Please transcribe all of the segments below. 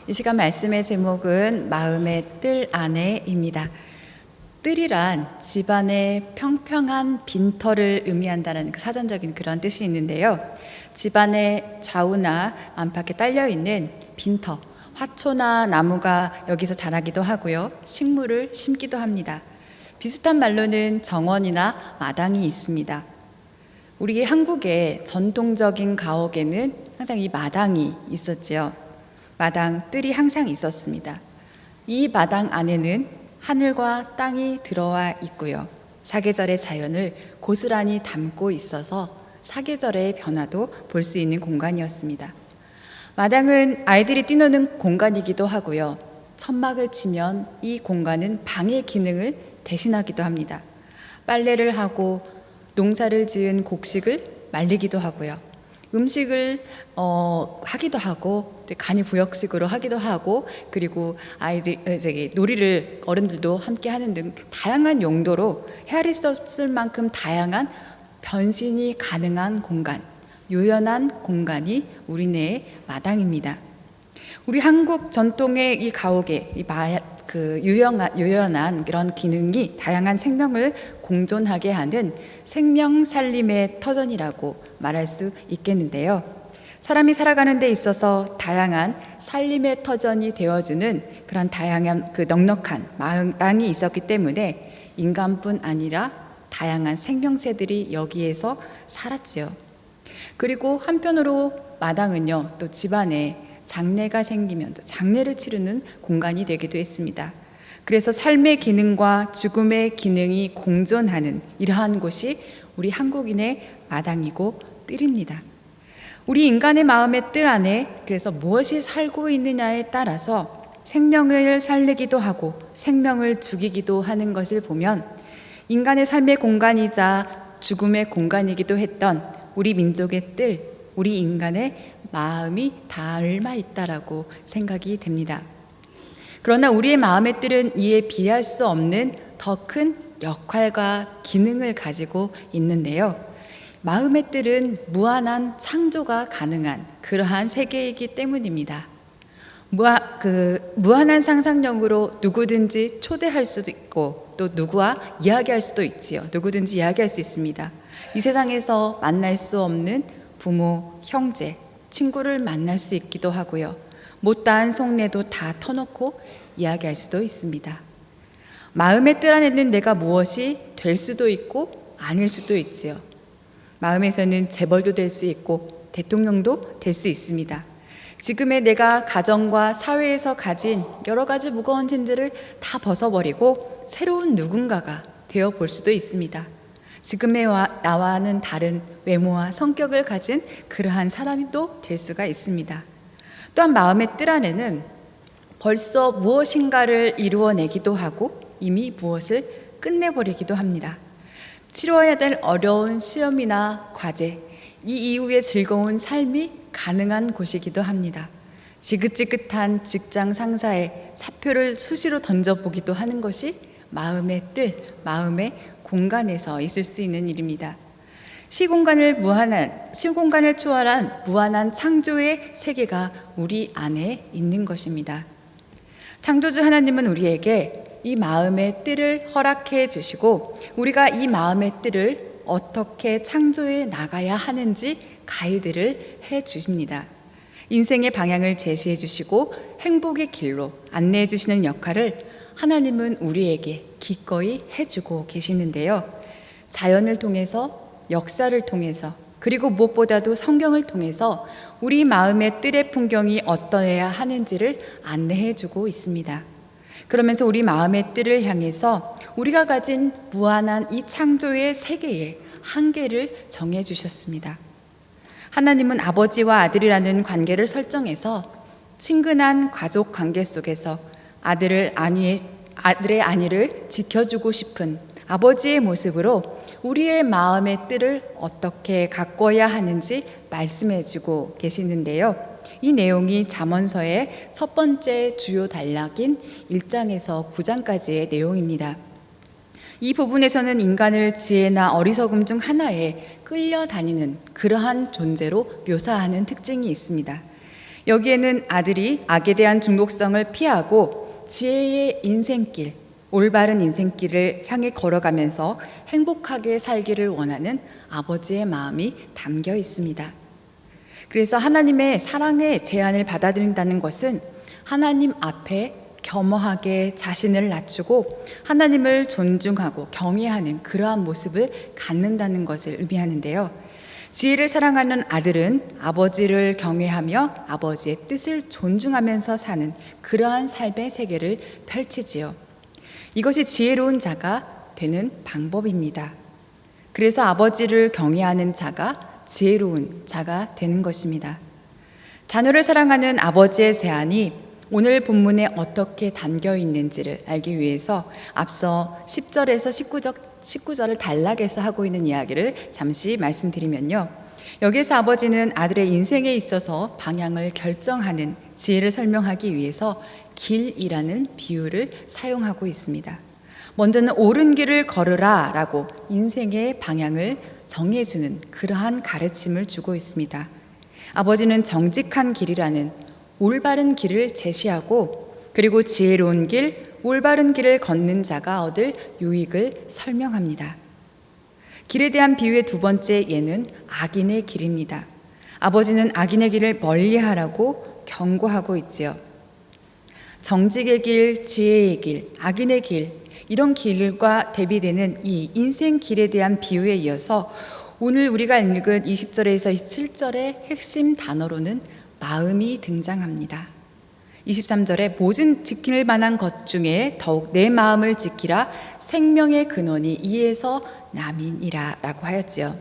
이 시간 말씀의 제목은 마음의 뜰 안에입니다. 뜰이란 집안의 평평한 빈터를 의미한다는 사전적인 그런 뜻이 있는데요. 집안의 좌우나 안팎에 딸려 있는 빈터, 화초나 나무가 여기서 자라기도 하고요. 식물을 심기도 합니다. 비슷한 말로는 정원이나 마당이 있습니다. 우리 한국의 전통적인 가옥에는 항상 이 마당이 있었지요. 마당 뜰이 항상 있었습니다. 이 마당 안에는 하늘과 땅이 들어와 있고요. 사계절의 자연을 고스란히 담고 있어서 사계절의 변화도 볼 수 있는 공간이었습니다. 마당은 아이들이 뛰노는 공간이기도 하고요. 천막을 치면 이 공간은 방의 기능을 대신하기도 합니다. 빨래를 하고 농사를 지은 곡식을 말리기도 하고요. 음식을 하기도 하고 간이 부역식으로 하기도 하고 그리고 아이들 놀이를 어른들도 함께 하는 등 다양한 용도로 헤아릴 수 없을 만큼 다양한 변신이 가능한 공간, 유연한 공간이 우리네의 마당입니다. 우리 한국 전통의 이 가옥에 유연한 그런 기능이 다양한 생명을 공존하게 하는 생명 살림의 터전이라고 말할 수 있겠는데요. 사람이 살아가는 데 있어서 다양한 살림의 터전이 되어주는 그런 다양한 넉넉한 마당이 있었기 때문에 인간뿐 아니라 다양한 생명체들이 여기에서 살았지요. 그리고 한편으로 마당은요, 또 집안에 장례가 생기면 또 장례를 치르는 공간이 되기도 했습니다. 그래서 삶의 기능과 죽음의 기능이 공존하는 이러한 곳이 우리 한국인의 마당이고 뜰입니다. 우리 인간의 마음의 뜰 안에 그래서 무엇이 살고 있느냐에 따라서 생명을 살리기도 하고 생명을 죽이기도 하는 것을 보면 인간의 삶의 공간이자 죽음의 공간이기도 했던 우리 민족의 뜰, 우리 인간의 마음이 닮아 있다라고 생각이 됩니다. 그러나 우리의 마음의 뜰은 이에 비할 수 없는 더 큰 역할과 기능을 가지고 있는데요. 마음의 뜰은 무한한 창조가 가능한 그러한 세계이기 때문입니다. 무한한 상상력으로 누구든지 초대할 수도 있고 또 누구와 이야기할 수도 있지요. 누구든지 이야기할 수 있습니다. 이 세상에서 만날 수 없는 부모, 형제, 친구를 만날 수 있기도 하고요. 못다한 속내도 다 터놓고 이야기할 수도 있습니다. 마음의 뜰 안에는 내가 무엇이 될 수도 있고 아닐 수도 있지요. 마음에서는 재벌도 될 수 있고 대통령도 될 수 있습니다. 지금의 내가 가정과 사회에서 가진 여러 가지 무거운 짐들을 다 벗어버리고 새로운 누군가가 되어 볼 수도 있습니다. 지금의 나와는 다른 외모와 성격을 가진 그러한 사람이 또 될 수가 있습니다. 또한 마음의 뜰 안에는 벌써 무엇인가를 이루어내기도 하고 이미 무엇을 끝내버리기도 합니다. 치러야 될 어려운 시험이나 과제, 이 이후에 즐거운 삶이 가능한 곳이기도 합니다. 지긋지긋한 직장 상사의 사표를 수시로 던져보기도 하는 것이 마음의 뜰, 마음의 공간에서 있을 수 있는 일입니다. 시공간을 초월한 무한한 창조의 세계가 우리 안에 있는 것입니다. 창조주 하나님은 우리에게 이 마음의 뜰을 허락해 주시고 우리가 이 마음의 뜰을 어떻게 창조해 나가야 하는지 가이드를 해 주십니다. 인생의 방향을 제시해 주시고 행복의 길로 안내해 주시는 역할을 하나님은 우리에게 기꺼이 해주고 계시는데요. 자연을 통해서, 역사를 통해서, 그리고 무엇보다도 성경을 통해서 우리 마음의 뜰의 풍경이 어떠해야 하는지를 안내해 주고 있습니다. 그러면서 우리 마음의 뜰을 향해서 우리가 가진 무한한 이 창조의 세계의 한계를 정해 주셨습니다. 하나님은 아버지와 아들이라는 관계를 설정해서 친근한 가족 관계 속에서 아들의 안위를 지켜주고 싶은 아버지의 모습으로 우리의 마음의 뜰을 어떻게 가꿔야 하는지 말씀해주고 계시는데요. 이 내용이 잠언서의 첫 번째 주요 단락인 1장에서 9장까지의 내용입니다. 이 부분에서는 인간을 지혜나 어리석음 중 하나에 끌려다니는 그러한 존재로 묘사하는 특징이 있습니다. 여기에는 아들이 악에 대한 중독성을 피하고 지혜의 인생길, 올바른 인생길을 향해 걸어가면서 행복하게 살기를 원하는 아버지의 마음이 담겨 있습니다. 그래서 하나님의 사랑의 제안을 받아들인다는 것은 하나님 앞에 겸허하게 자신을 낮추고 하나님을 존중하고 경외하는 그러한 모습을 갖는다는 것을 의미하는데요. 지혜를 사랑하는 아들은 아버지를 경외하며 아버지의 뜻을 존중하면서 사는 그러한 삶의 세계를 펼치지요. 이것이 지혜로운 자가 되는 방법입니다. 그래서 아버지를 경외하는 자가 지혜로운 자가 되는 것입니다. 자녀를 사랑하는 아버지의 제안이 오늘 본문에 어떻게 담겨 있는지를 알기 위해서 앞서 10절에서 19절을 단락해서 하고 있는 이야기를 잠시 말씀드리면요. 여기서 아버지는 아들의 인생에 있어서 방향을 결정하는 지혜를 설명하기 위해서 길이라는 비유를 사용하고 있습니다. 먼저는 옳은 길을 걸으라 라고 인생의 방향을 정해주는 그러한 가르침을 주고 있습니다. 아버지는 정직한 길이라는 올바른 길을 제시하고 그리고 지혜로운 길, 올바른 길을 걷는 자가 얻을 유익을 설명합니다. 길에 대한 비유의 두 번째 예는 악인의 길입니다. 아버지는 악인의 길을 멀리하라고 경고하고 있지요. 정직의 길, 지혜의 길, 악인의 길, 이런 길과 대비되는 이 인생 길에 대한 비유에 이어서 오늘 우리가 읽은 20절에서 27절의 핵심 단어로는 마음이 등장합니다. 23절에 모든 지킬 만한 것 중에 더욱 내 마음을 지키라 생명의 근원이 이에서 남이니라 라고 하였지요.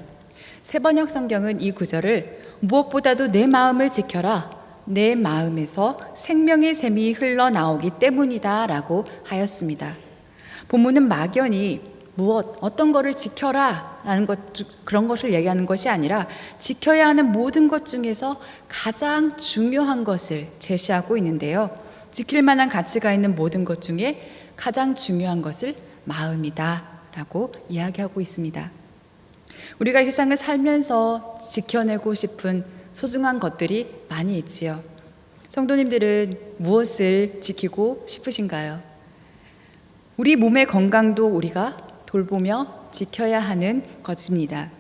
새번역 성경은 이 구절을 무엇보다도 내 마음을 지켜라, 내 마음에서 생명의 샘이 흘러나오기 때문이다 라고 하였습니다. 본문은 막연히 어떤 것을 지켜라 라는 그런 것을 얘기하는 것이 아니라 지켜야 하는 모든 것 중에서 가장 중요한 것을 제시하고 있는데요. 지킬 만한 가치가 있는 모든 것 중에 가장 중요한 것을 마음이다 라고 이야기하고 있습니다. 우리가 이 세상을 살면서 지켜내고 싶은 소중한 것들이 많이 있지요. 성도님들은 무엇을 지키고 싶으신가요? 우리 몸의 건강도 우리가 돌보며 지켜야 하는 것입니다.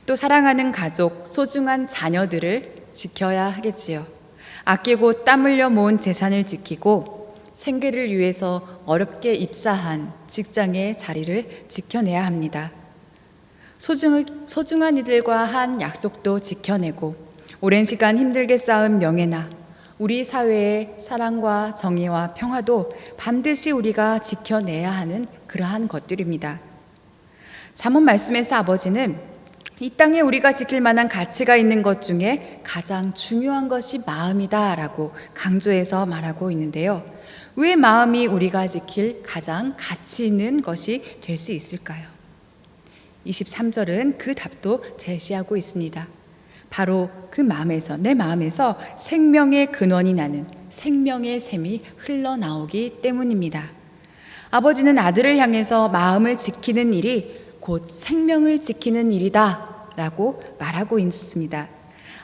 또 사랑하는 가족, 소중한 자녀들을 지켜야 하겠지요. 아끼고 땀 흘려 모은 재산을 지키고 생계를 위해서 어렵게 입사한 직장의 자리를 지켜내야 합니다. 소중한 이들과 한 약속도 지켜내고 오랜 시간 힘들게 쌓은 명예나 우리 사회의 사랑과 정의와 평화도 반드시 우리가 지켜내야 하는 그러한 것들입니다. 잠언 말씀에서 아버지는 이 땅에 우리가 지킬 만한 가치가 있는 것 중에 가장 중요한 것이 마음이다 라고 강조해서 말하고 있는데요. 왜 마음이 우리가 지킬 가장 가치 있는 것이 될 수 있을까요? 23절은 그 답도 제시하고 있습니다. 바로 그 마음에서, 내 마음에서 생명의 근원이 나는 생명의 샘이 흘러나오기 때문입니다. 아버지는 아들을 향해서 마음을 지키는 일이 곧 생명을 지키는 일이다 라고 말하고 있습니다.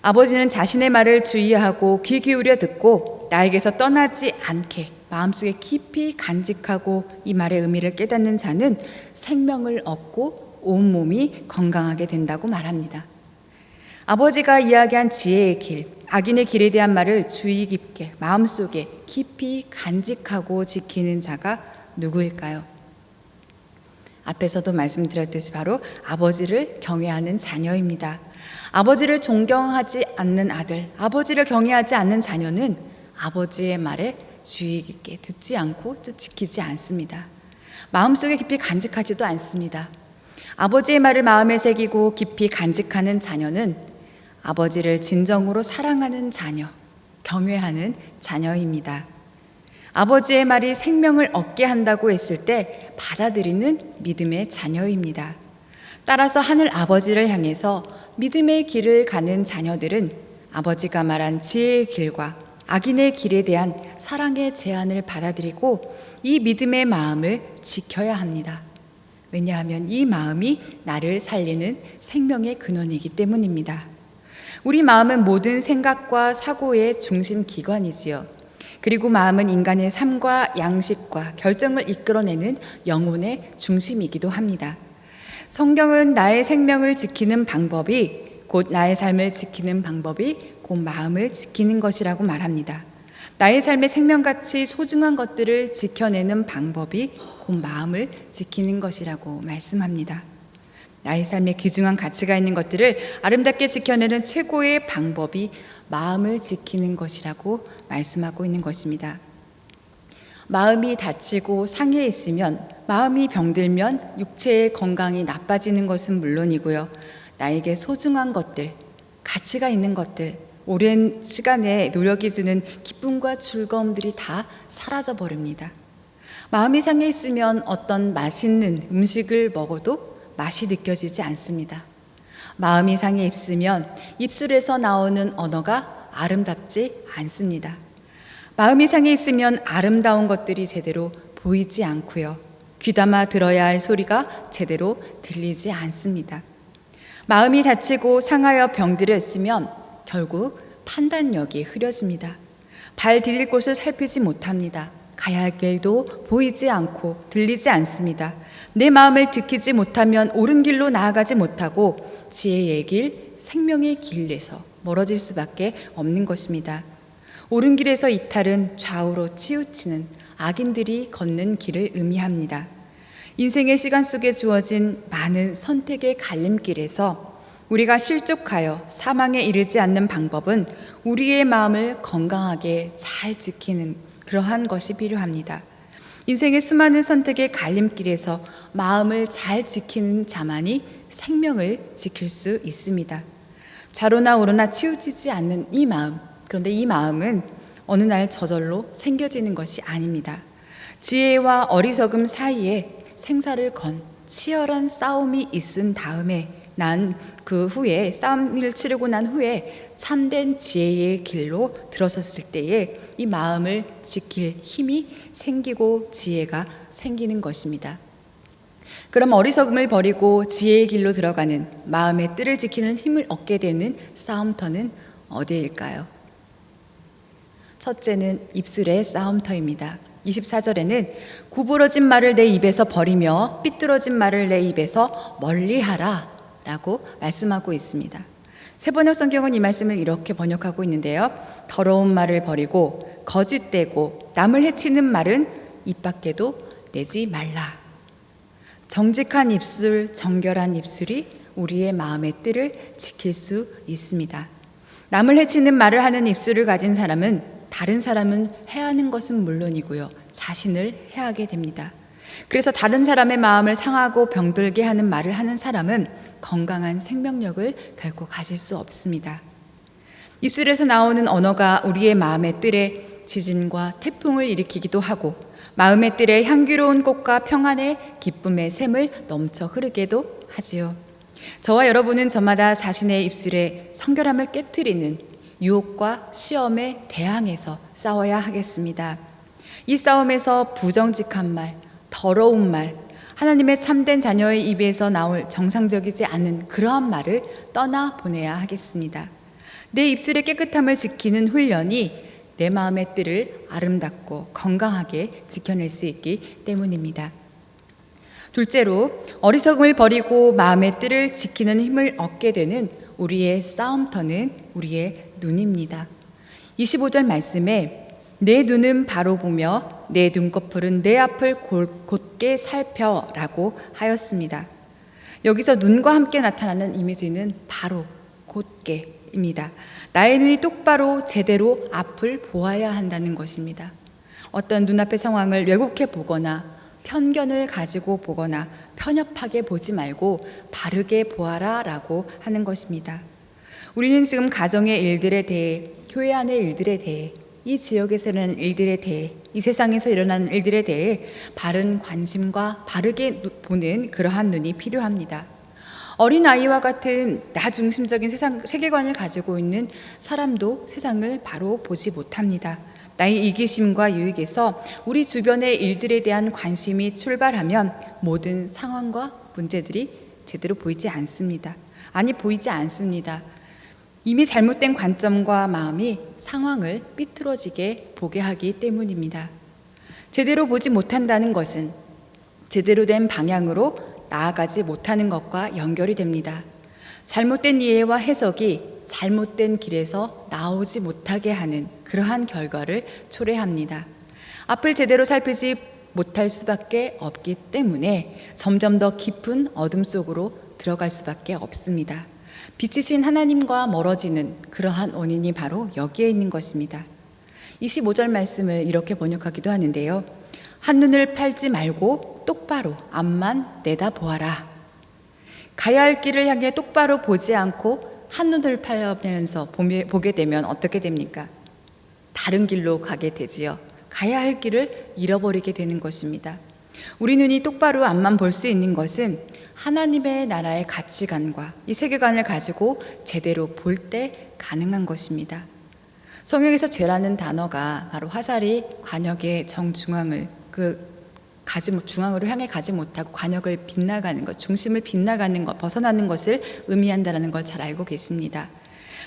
아버지는 자신의 말을 주의하고 귀 기울여 듣고 나에게서 떠나지 않게 마음속에 깊이 간직하고 이 말의 의미를 깨닫는 자는 생명을 얻고 온몸이 건강하게 된다고 말합니다. 아버지가 이야기한 지혜의 길, 악인의 길에 대한 말을 주의 깊게 마음속에 깊이 간직하고 지키는 자가 누구일까요? 앞에서도 말씀드렸듯이 바로 아버지를 경외하는 자녀입니다. 아버지를 존경하지 않는 아들, 아버지를 경외하지 않는 자녀는 아버지의 말에 주의 깊게 듣지 않고 지키지 않습니다. 마음속에 깊이 간직하지도 않습니다. 아버지의 말을 마음에 새기고 깊이 간직하는 자녀는 아버지를 진정으로 사랑하는 자녀, 경외하는 자녀입니다. 아버지의 말이 생명을 얻게 한다고 했을 때 받아들이는 믿음의 자녀입니다. 따라서 하늘 아버지를 향해서 믿음의 길을 가는 자녀들은 아버지가 말한 지혜의 길과 악인의 길에 대한 사랑의 제안을 받아들이고 이 믿음의 마음을 지켜야 합니다. 왜냐하면 이 마음이 나를 살리는 생명의 근원이기 때문입니다. 우리 마음은 모든 생각과 사고의 중심 기관이지요. 그리고 마음은 인간의 삶과 양식과 결정을 이끌어내는 영혼의 중심이기도 합니다. 성경은 나의 생명을 지키는 방법이 곧 나의 삶을 지키는 방법이 곧 마음을 지키는 것이라고 말합니다. 나의 삶의 생명같이 소중한 것들을 지켜내는 방법이 곧 마음을 지키는 것이라고 말씀합니다. 나의 삶에 귀중한 가치가 있는 것들을 아름답게 지켜내는 최고의 방법이 마음을 지키는 것이라고 말씀하고 있는 것입니다. 마음이 다치고 상해 있으면, 마음이 병들면 육체의 건강이 나빠지는 것은 물론이고요. 나에게 소중한 것들, 가치가 있는 것들, 오랜 시간에 노력이 주는 기쁨과 즐거움들이 다 사라져 버립니다. 마음이 상해 있으면 어떤 맛있는 음식을 먹어도 맛이 느껴지지 않습니다. 마음이 상해 있으면 입술에서 나오는 언어가 아름답지 않습니다. 마음이 상해 있으면 아름다운 것들이 제대로 보이지 않고요. 귀담아 들어야 할 소리가 제대로 들리지 않습니다. 마음이 다치고 상하여 병들었으면 결국 판단력이 흐려집니다. 발 디딜 곳을 살피지 못합니다. 가야 할 길도 보이지 않고 들리지 않습니다. 내 마음을 지키지 못하면 옳은 길로 나아가지 못하고 지혜의 길, 생명의 길에서 멀어질 수밖에 없는 것입니다. 옳은 길에서 이탈은 좌우로 치우치는 악인들이 걷는 길을 의미합니다. 인생의 시간 속에 주어진 많은 선택의 갈림길에서 우리가 실족하여 사망에 이르지 않는 방법은 우리의 마음을 건강하게 잘 지키는 그러한 것이 필요합니다. 인생의 수많은 선택의 갈림길에서 마음을 잘 지키는 자만이 생명을 지킬 수 있습니다. 좌로나 우로나 치우치지 않는 이 마음, 그런데 이 마음은 어느 날 저절로 생겨지는 것이 아닙니다. 지혜와 어리석음 사이에 생사를 건 치열한 싸움이 있은 다음에 그 후에 싸움을 치르고 난 후에 참된 지혜의 길로 들어섰을 때에 이 마음을 지킬 힘이 생기고 지혜가 생기는 것입니다. 그럼 어리석음을 버리고 지혜의 길로 들어가는 마음의 뜰을 지키는 힘을 얻게 되는 싸움터는 어디일까요? 첫째는 입술의 싸움터입니다. 24절에는 구부러진 말을 내 입에서 버리며 삐뚤어진 말을 내 입에서 멀리하라 라고 말씀하고 있습니다. 세번역 성경은 이 말씀을 이렇게 번역하고 있는데요. 더러운 말을 버리고 거짓되고 남을 해치는 말은 입 밖에도 내지 말라. 정직한 입술, 정결한 입술이 우리의 마음의 뜰을 지킬 수 있습니다. 남을 해치는 말을 하는 입술을 가진 사람은 다른 사람은 해하는 것은 물론이고요. 자신을 해하게 됩니다. 그래서 다른 사람의 마음을 상하고 병들게 하는 말을 하는 사람은 건강한 생명력을 결코 가질 수 없습니다. 입술에서 나오는 언어가 우리의 마음의 뜰에 지진과 태풍을 일으키기도 하고 마음의 뜰에 향기로운 꽃과 평안의 기쁨의 샘을 넘쳐 흐르게도 하지요. 저와 여러분은 저마다 자신의 입술에 성결함을 깨트리는 유혹과 시험에 대항해서 싸워야 하겠습니다. 이 싸움에서 부정직한 말, 더러운 말, 하나님의 참된 자녀의 입에서 나올 정상적이지 않은 그러한 말을 떠나보내야 하겠습니다. 내 입술의 깨끗함을 지키는 훈련이 내 마음의 뜰을 아름답고 건강하게 지켜낼 수 있기 때문입니다. 둘째로 어리석음을 버리고 마음의 뜰을 지키는 힘을 얻게 되는 우리의 싸움터는 우리의 눈입니다. 25절 말씀에 내 눈은 바로 보며 내 눈꺼풀은 내 앞을 곧게 살펴라고 하였습니다. 여기서 눈과 함께 나타나는 이미지는 바로, 곧게입니다. 나의 눈이 똑바로 제대로 앞을 보아야 한다는 것입니다. 어떤 눈앞의 상황을 왜곡해 보거나 편견을 가지고 보거나 편협하게 보지 말고 바르게 보아라 라고 하는 것입니다. 우리는 지금 가정의 일들에 대해, 교회 안의 일들에 대해, 이 지역에서 일어나는 일들에 대해, 이 세상에서 일어나는 일들에 대해 바른 관심과 바르게 보는 그러한 눈이 필요합니다. 어린아이와 같은 나 중심적인 세계관을 가지고 있는 사람도 세상을 바로 보지 못합니다. 나의 이기심과 유익에서 우리 주변의 일들에 대한 관심이 출발하면 모든 상황과 문제들이 제대로 보이지 않습니다. 아니, 보이지 않습니다. 이미 잘못된 관점과 마음이 상황을 삐뚤어지게 보게 하기 때문입니다. 제대로 보지 못한다는 것은 제대로 된 방향으로 나아가지 못하는 것과 연결이 됩니다. 잘못된 이해와 해석이 잘못된 길에서 나오지 못하게 하는 그러한 결과를 초래합니다. 앞을 제대로 살피지 못할 수밖에 없기 때문에 점점 더 깊은 어둠 속으로 들어갈 수밖에 없습니다. 빛이신 하나님과 멀어지는 그러한 원인이 바로 여기에 있는 것입니다. 25절 말씀을 이렇게 번역하기도 하는데요. 한눈을 팔지 말고 똑바로 앞만 내다보아라. 가야 할 길을 향해 똑바로 보지 않고 한눈을 팔면서 보게 되면 어떻게 됩니까? 다른 길로 가게 되지요. 가야 할 길을 잃어버리게 되는 것입니다. 우리 눈이 똑바로 앞만 볼 수 있는 것은 하나님의 나라의 가치관과 이 세계관을 가지고 제대로 볼 때 가능한 것입니다. 성경에서 죄라는 단어가 바로 화살이 관역의 정중앙을 중앙으로 향해 가지 못하고 관역을 빗나가는 것, 중심을 빗나가는 것, 벗어나는 것을 의미한다는 걸 잘 알고 계십니다.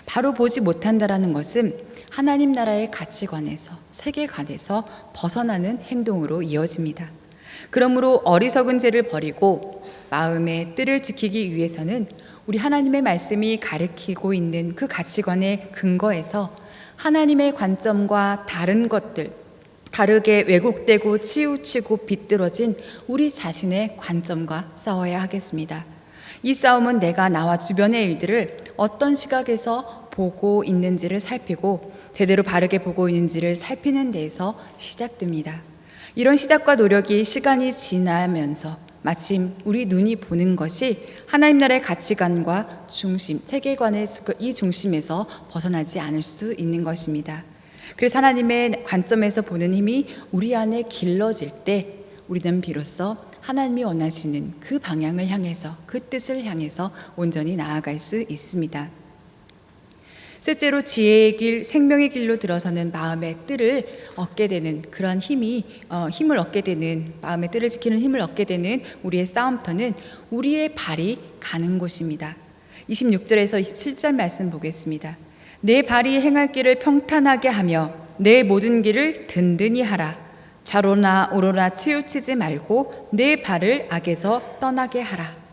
바로 보지 못한다라는 것은 하나님 나라의 가치관에서, 세계관에서 벗어나는 행동으로 이어집니다. 그러므로 어리석은 죄를 버리고 마음의 뜰을 지키기 위해서는 우리 하나님의 말씀이 가르치고 있는 그 가치관의 근거에서 하나님의 관점과 다른 것들, 다르게 왜곡되고 치우치고 비뚤어진 우리 자신의 관점과 싸워야 하겠습니다. 이 싸움은 내가 나와 주변의 일들을 어떤 시각에서 보고 있는지를 살피고 제대로 바르게 보고 있는지를 살피는 데에서 시작됩니다. 이런 시작과 노력이 시간이 지나면서 마침 우리 눈이 보는 것이 하나님 나라의 가치관과 중심, 세계관의 이 중심에서 벗어나지 않을 수 있는 것입니다. 그래서 하나님의 관점에서 보는 힘이 우리 안에 길러질 때 우리는 비로소 하나님이 원하시는 그 방향을 향해서, 그 뜻을 향해서 온전히 나아갈 수 있습니다. 셋째로 지혜의 길, 생명의 길로 들어서는 마음의 뜰을 얻게 되는 그러한 힘을 얻게 되는, 마음의 뜰을 지키는 힘을 얻게 되는 우리의 싸움터는 우리의 발이 가는 곳입니다. 26절에서 27절 말씀 보겠습니다. 내 발이 행할 길을 평탄하게 하며 내 모든 길을 든든히 하라. 좌로나 우로나 치우치지 말고 내 발을 악에서 떠나게 하라.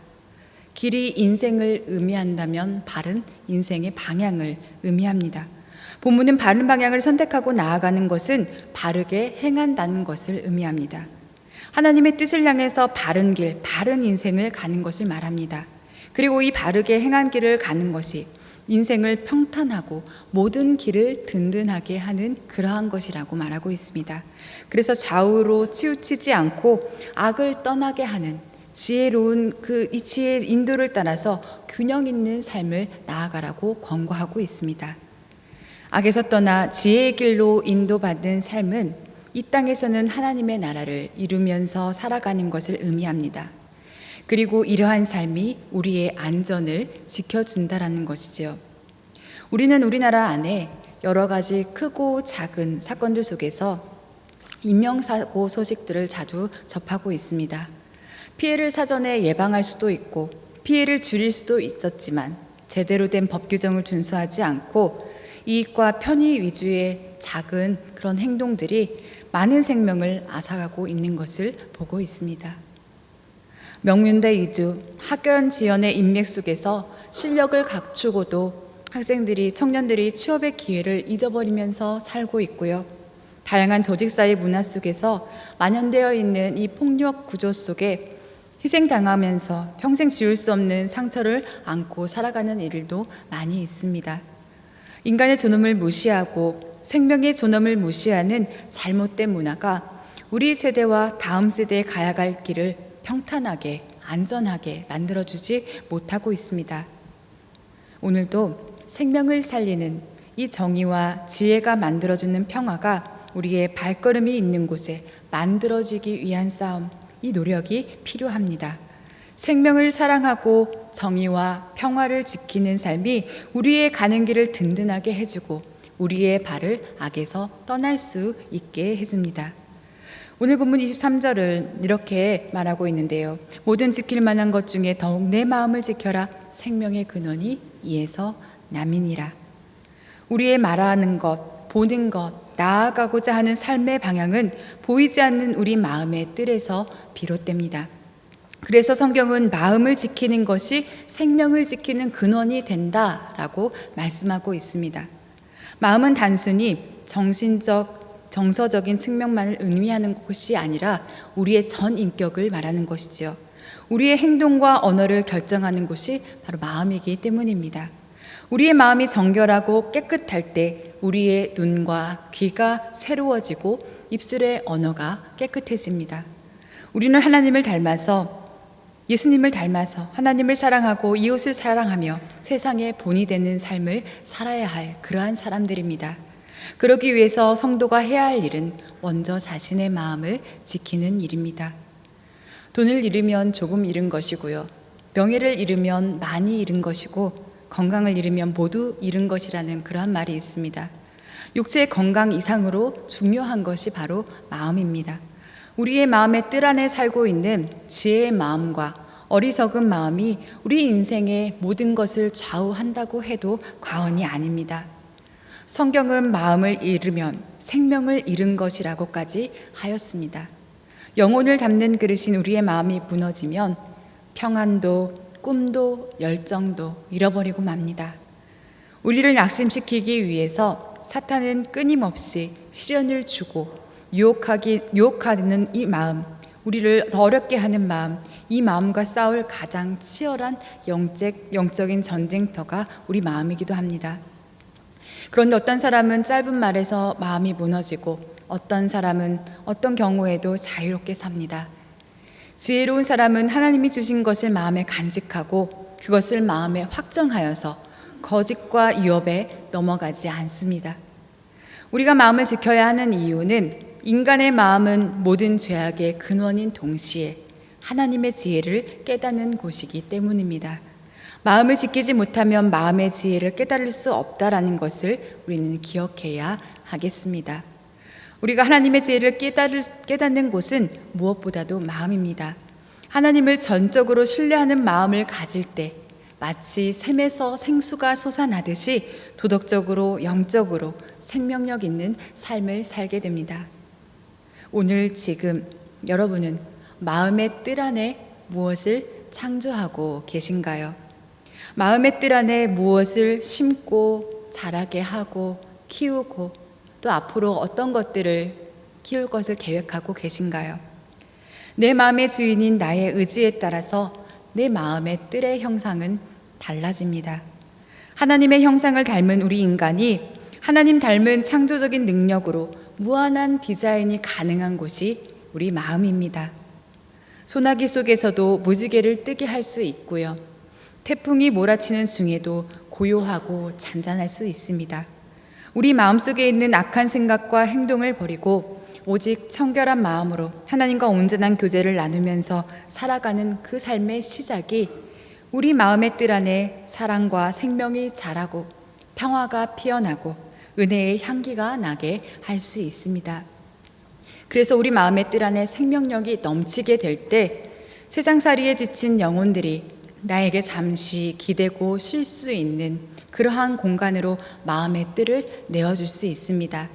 길이 인생을 의미한다면 발은 인생의 방향을 의미합니다. 본문은 바른 방향을 선택하고 나아가는 것은 바르게 행한다는 것을 의미합니다. 하나님의 뜻을 향해서 바른 길, 바른 인생을 가는 것을 말합니다. 그리고 이 바르게 행한 길을 가는 것이 인생을 평탄하고 모든 길을 든든하게 하는 그러한 것이라고 말하고 있습니다. 그래서 좌우로 치우치지 않고 악을 떠나게 하는 지혜로운 이 지혜의 인도를 따라서 균형 있는 삶을 나아가라고 권고하고 있습니다. 악에서 떠나 지혜의 길로 인도받은 삶은 이 땅에서는 하나님의 나라를 이루면서 살아가는 것을 의미합니다. 그리고 이러한 삶이 우리의 안전을 지켜준다라는 것이지요. 우리는 우리나라 안에 여러 가지 크고 작은 사건들 속에서 인명사고 소식들을 자주 접하고 있습니다. 피해를 사전에 예방할 수도 있고 피해를 줄일 수도 있었지만 제대로 된 법 규정을 준수하지 않고 이익과 편의 위주의 작은 그런 행동들이 많은 생명을 앗아가고 있는 것을 보고 있습니다. 명문대 위주 학연 지연의 인맥 속에서 실력을 갖추고도 청년들이 취업의 기회를 잊어버리면서 살고 있고요. 다양한 조직사회 문화 속에서 만연되어 있는 이 폭력 구조 속에 희생당하면서 평생 지울 수 없는 상처를 안고 살아가는 이들도 많이 있습니다. 인간의 존엄을 무시하고 생명의 존엄을 무시하는 잘못된 문화가 우리 세대와 다음 세대에 가야 갈 길을 평탄하게, 안전하게 만들어주지 못하고 있습니다. 오늘도 생명을 살리는 이 정의와 지혜가 만들어주는 평화가 우리의 발걸음이 있는 곳에 만들어지기 위한 싸움, 이 노력이 필요합니다. 생명을 사랑하고 정의와 평화를 지키는 삶이 우리의 가는 길을 든든하게 해주고 우리의 발을 악에서 떠날 수 있게 해줍니다. 오늘 본문 23절을 이렇게 말하고 있는데요. 모든 지킬 만한 것 중에 더욱 내 마음을 지켜라. 생명의 근원이 이에서 남이니라. 우리의 말하는 것, 보는 것, 나아가고자 하는 삶의 방향은 보이지 않는 우리 마음의 뜰에서 비롯됩니다. 그래서 성경은 마음을 지키는 것이 생명을 지키는 근원이 된다라고 말씀하고 있습니다. 마음은 단순히 정서적인 측면만을 의미하는 것이 아니라 우리의 전 인격을 말하는 것이지요. 우리의 행동과 언어를 결정하는 것이 바로 마음이기 때문입니다. 우리의 마음이 정결하고 깨끗할 때 우리의 눈과 귀가 새로워지고 입술의 언어가 깨끗해집니다. 우리는 하나님을 닮아서 예수님을 닮아서 하나님을 사랑하고 이웃을 사랑하며 세상의 본이 되는 삶을 살아야 할 그러한 사람들입니다. 그러기 위해서 성도가 해야 할 일은 먼저 자신의 마음을 지키는 일입니다. 돈을 잃으면 조금 잃은 것이고요. 명예를 잃으면 많이 잃은 것이고 건강을 잃으면 모두 잃은 것이라는 그러한 말이 있습니다. 육체의 건강 이상으로 중요한 것이 바로 마음입니다. 우리의 마음의 뜰 안에 살고 있는 지혜의 마음과 어리석은 마음이 우리 인생의 모든 것을 좌우한다고 해도 과언이 아닙니다. 성경은 마음을 잃으면 생명을 잃은 것이라고까지 하였습니다. 영혼을 담는 그릇인 우리의 마음이 무너지면 평안도, 꿈도, 열정도 잃어버리고 맙니다. 우리를 낙심시키기 위해서 사탄은 끊임없이 시련을 주고 유혹하는 이 마음, 우리를 더 어렵게 하는 마음, 이 마음과 싸울 가장 치열한 영적인 전쟁터가 우리 마음이기도 합니다. 그런데 어떤 사람은 짧은 말에서 마음이 무너지고 어떤 사람은 어떤 경우에도 자유롭게 삽니다. 지혜로운 사람은 하나님이 주신 것을 마음에 간직하고 그것을 마음에 확정하여서 거짓과 유업에 넘어가지 않습니다. 우리가 마음을 지켜야 하는 이유는 인간의 마음은 모든 죄악의 근원인 동시에 하나님의 지혜를 깨닫는 곳이기 때문입니다. 마음을 지키지 못하면 마음의 지혜를 깨달을 수 없다라는 것을 우리는 기억해야 하겠습니다. 우리가 하나님의 지혜를 깨닫는 곳은 무엇보다도 마음입니다. 하나님을 전적으로 신뢰하는 마음을 가질 때 마치 샘에서 생수가 솟아나듯이 도덕적으로 영적으로 생명력 있는 삶을 살게 됩니다. 오늘 지금 여러분은 마음의 뜰 안에 무엇을 창조하고 계신가요? 마음의 뜰 안에 무엇을 심고 자라게 하고 키우고 또 앞으로 어떤 것들을 키울 것을 계획하고 계신가요? 내 마음의 주인인 나의 의지에 따라서 내 마음의 뜰의 형상은 달라집니다. 하나님의 형상을 닮은 우리 인간이 하나님 닮은 창조적인 능력으로 무한한 디자인이 가능한 곳이 우리 마음입니다. 소나기 속에서도 무지개를 뜨게 할 수 있고요. 태풍이 몰아치는 중에도 고요하고 잔잔할 수 있습니다. 우리 마음속에 있는 악한 생각과 행동을 버리고 오직 청결한 마음으로 하나님과 온전한 교제를 나누면서 살아가는 그 삶의 시작이 우리 마음의 뜰 안에 사랑과 생명이 자라고 평화가 피어나고 은혜의 향기가 나게 할 수 있습니다. 그래서 우리 마음의 뜰 안에 생명력이 넘치게 될 때 세상살이에 지친 영혼들이 나에게 잠시 기대고 쉴 수 있는 그러한 공간으로 마음의 뜰을 내어줄 수 있습니다.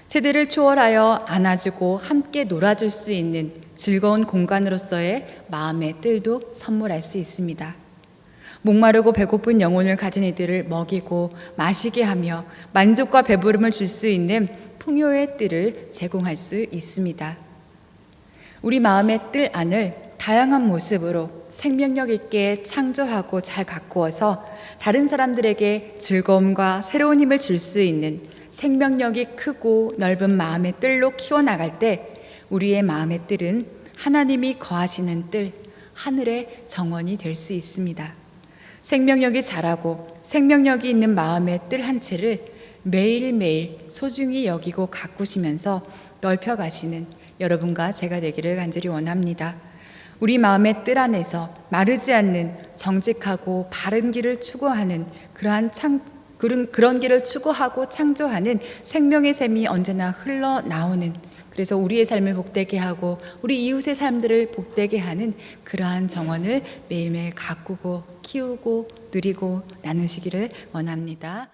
세대를 초월하여 안아주고 함께 놀아줄 수 있는 즐거운 공간으로서의 마음의 뜰도 선물할 수 있습니다. 목마르고 배고픈 영혼을 가진 이들을 먹이고 마시게 하며 만족과 배부름을 줄 수 있는 풍요의 뜰을 제공할 수 있습니다. 우리 마음의 뜰 안을 다양한 모습으로 생명력 있게 창조하고 잘 가꾸어서 다른 사람들에게 즐거움과 새로운 힘을 줄 수 있는 생명력이 크고 넓은 마음의 뜰로 키워나갈 때 우리의 마음의 뜰은 하나님이 거하시는 뜰, 하늘의 정원이 될 수 있습니다. 생명력이 자라고 생명력이 있는 마음의 뜰 한 채를 매일매일 소중히 여기고 가꾸시면서 넓혀가시는 여러분과 제가 되기를 간절히 원합니다. 우리 마음의 뜰 안에서 마르지 않는 정직하고 바른 길을 추구하는 그런 길을 추구하고 창조하는 생명의 샘이 언제나 흘러나오는, 그래서 우리의 삶을 복되게 하고 우리 이웃의 삶들을 복되게 하는 그러한 정원을 매일매일 가꾸고 키우고 누리고 나누시기를 원합니다.